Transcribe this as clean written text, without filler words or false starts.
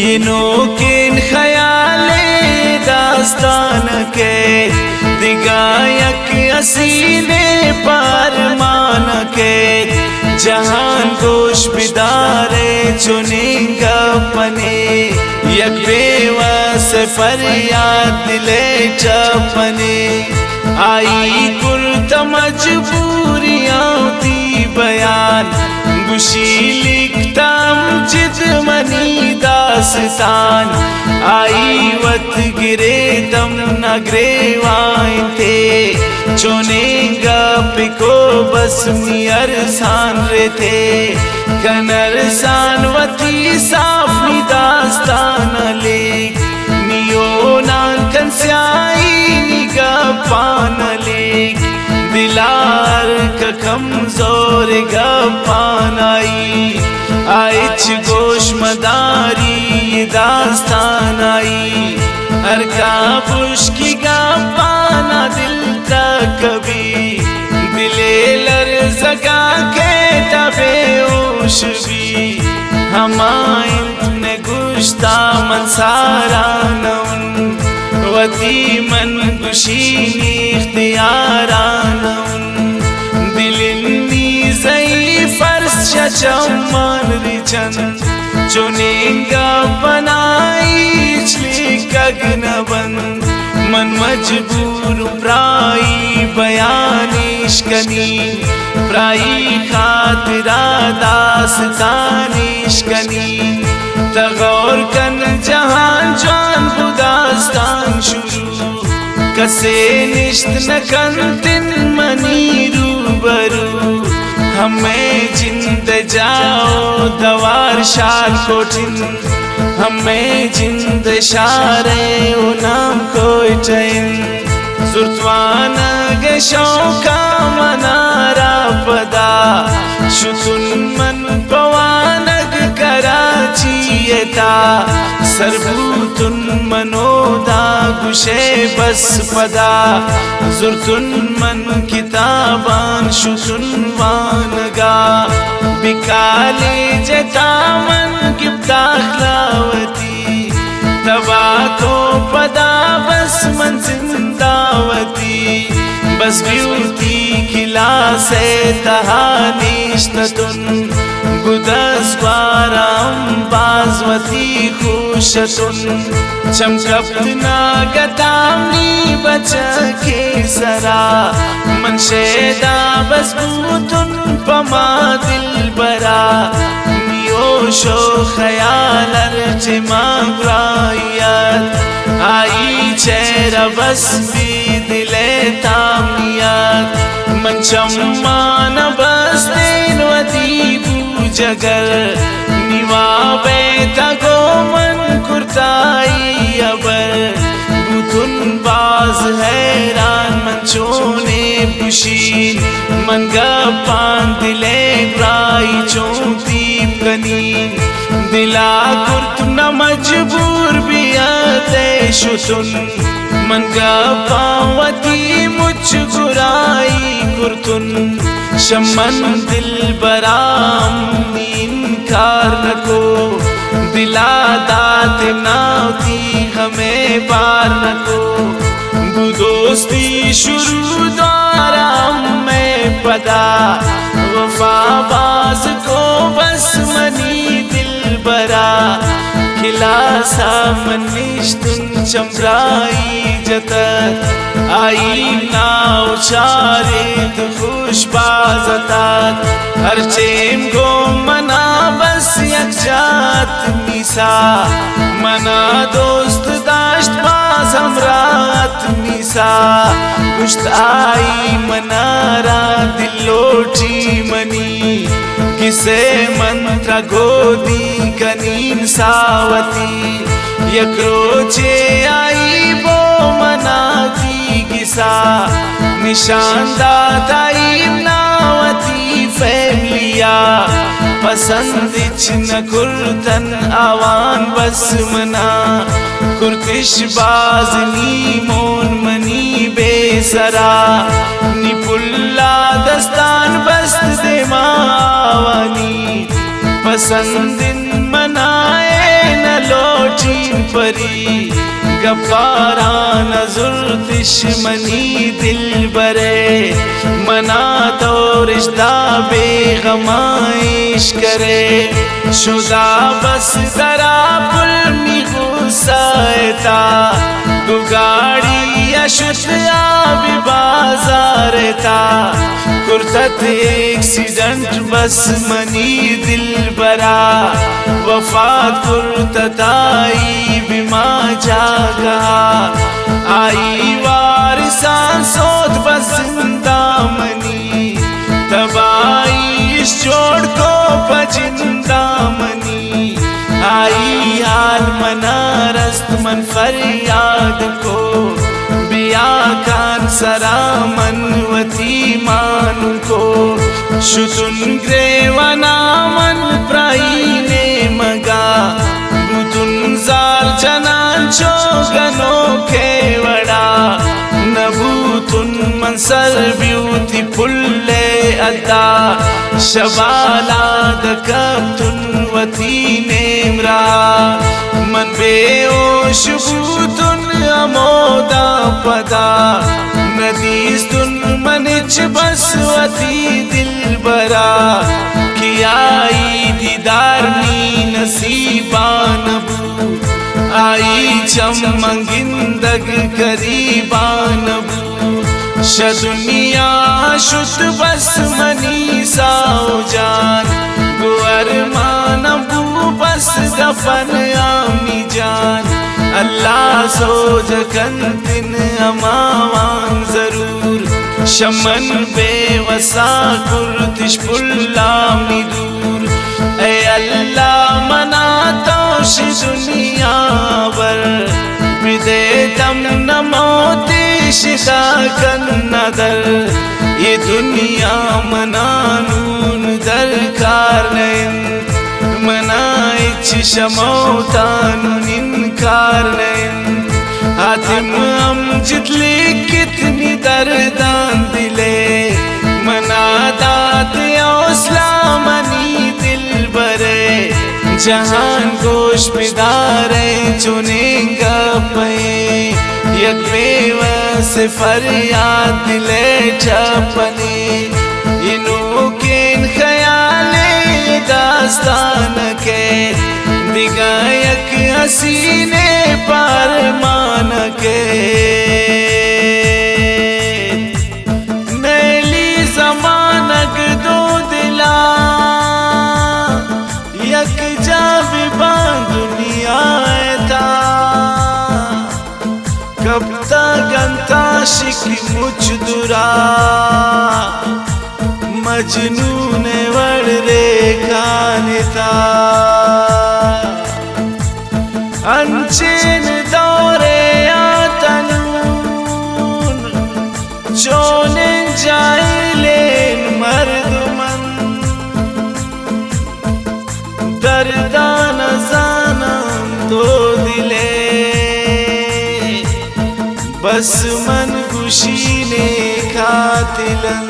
यिनो किन ख्याले दास्तान के दिगायक असीने पर मान के जहान गोश बिदारे चुनेगा पने यक बेवस फरियाद दिले चपने आई कुर्त मजबूरियां दी बयान गुशी लिखता जिद मनी दास्तान आई वत गिरे दम न ग्रेवाइन थे चुनेगा पिको बस मियर सान थे कनर सान वती साफी दास्तान ले नियो नान कंस्याई निगा पान ले दिलार का कमजोर गा पानाई आइच गोश मदारी दास्तान आई हर का पुष्की गा पाना दिल का कभी दिले लर जगा के तबे ओश भी हमाइन ने गुश्ता मन सारा नौन वती मन गुशीनी इख्तियारान दिलिन्नी जई फर्श चमन रिचन चुनेगा बनाई इचली कगनबन मन मजबूर प्राई बयानिश कनी प्राई खातिरा दास्तानिश कनी तगौर कन जहान जान दास्तान शुरू कसे निश्त न कंतिन मनी रूबरू हमें जिंद जाओ दवार शार कोठिन हमें जिंद शारे ओ नाम कोई चैन सुरत्वान गशौका मनारा पदा शुतुन मन पवानग कराचीयता सरबूतुन मनोदा गुशे बस पदा जुर्तुन मन किताबान शुतुन वानगा बिकाले जता मन गिब्दाखलावती तबा को पदा बस मन जिंदावती बस ब्यूटी खिला से तहानिश्तुन गुदस बाराम बाजवती खुशतुन चमकप्त नागतामनी बचा के सरा मन शेदा बस बूतुन पमा दिल बरा नियोशो ख्याल अर्चे मांगरायत आई चेहरा बस भी दिले तामियात मन चम्मान बस दिन वती जगर निवा बेता गो मन कुर्ताई अबर बुतुन बाज हैरान मन चोने पुशीन मन गपान दिले प्राई चोती कनीन दिला कुर्त न मजबूर बियाते शुतुन मन गपावती मुझ गुराई कुर्तुन शमन दिल बराम इनकार न को दिला दात नाती हमें बार न को बुदोस्ती शुरू द्वारा में पदा वफाबाज को बस मनी दिल बरा खिला सा मनिश्तुन चमराई जतत आई नाव चारित खुशबाजतात हर चेम गो मना बस यकजात मिसा मना दोस्त दाश्त बाज हमरात मिसा कुश्त आई मनारा दिलोटी मनी किसे मंत्र गोदी कनीन सावती यक्रोचे आई बो मनाती किसा निशानदाताई नावती फैमिलिया पसंदिच न कुर्तन आवान बस मना कुर्तिश बाजनी मोन मनी बेसरा निपुल्ला दस्तान बस्त दे मावानी पसंदिन मनाए न लो परी गपारा नजुर दुश्मनी दिल बरे मना तो रिश्ता बेगमाइश करे शुदा बस जरा पुल में गुस्साता गुगाड़ी अशुद्ध आबी बाजार था कुर्तत एक्सीडेंट बस मनी दिल बरा वफात कुर्तताई बिमा जागा आई वारिसान सोत बस जिंदा मनी तबाई इस जोड़ को बजिंदा मनी आई हाल मना रस्त मन फरियाद को बिया कान सरा मनवती मान को शुतुन ग्रेवना मन प्राईने मगा बुतुन जाल जनान चोगनो केवड़ा नबूतुन मनसर ब्यूटीफुल अदा शबाला दकब्तुन वती नेमरा मन बेओश बूतुन अमोदा पदा नदीस्तुन मनिच बसवती दिल बरा कियाई दीदार मी नसीबा नबू आई चमंगिंदग करीबा नबू शदुनिया शुद्ध बस मनी साओ जान गुअर मानबू बस दफन आमी जान अल्लाह सो जकन दिन अमावान जरूर शमन बेवसा कुर्तिश पुल्लामी दूर ए अल्लाह मना तोश दुनिया वर विदे दम नमोती शिदा कन नदर ये दुनिया मनानून दरकार नयन मना इच्छ शमौतानून इनकार नयन हातिम अमजद कितनी दर्दान दिले मना दात हौसला मनी दिल बरे जहान गोश बिदारे चुनेगा पे यक बेवस फरियाद दिले छपने इनो केन ख्याले दास्तान के दिगायक हसीने पार मान के नैली जमानक दो दिला यक जाबिबा दुनिया था कब तक अंता शिक मुझ दुरा मजनून वड़ रे खानिता अंचेन दौरे आतनून चोने जाइलेन मर्दमन दर्दान जानम तो दिले बस मन खुशी ने खातिलन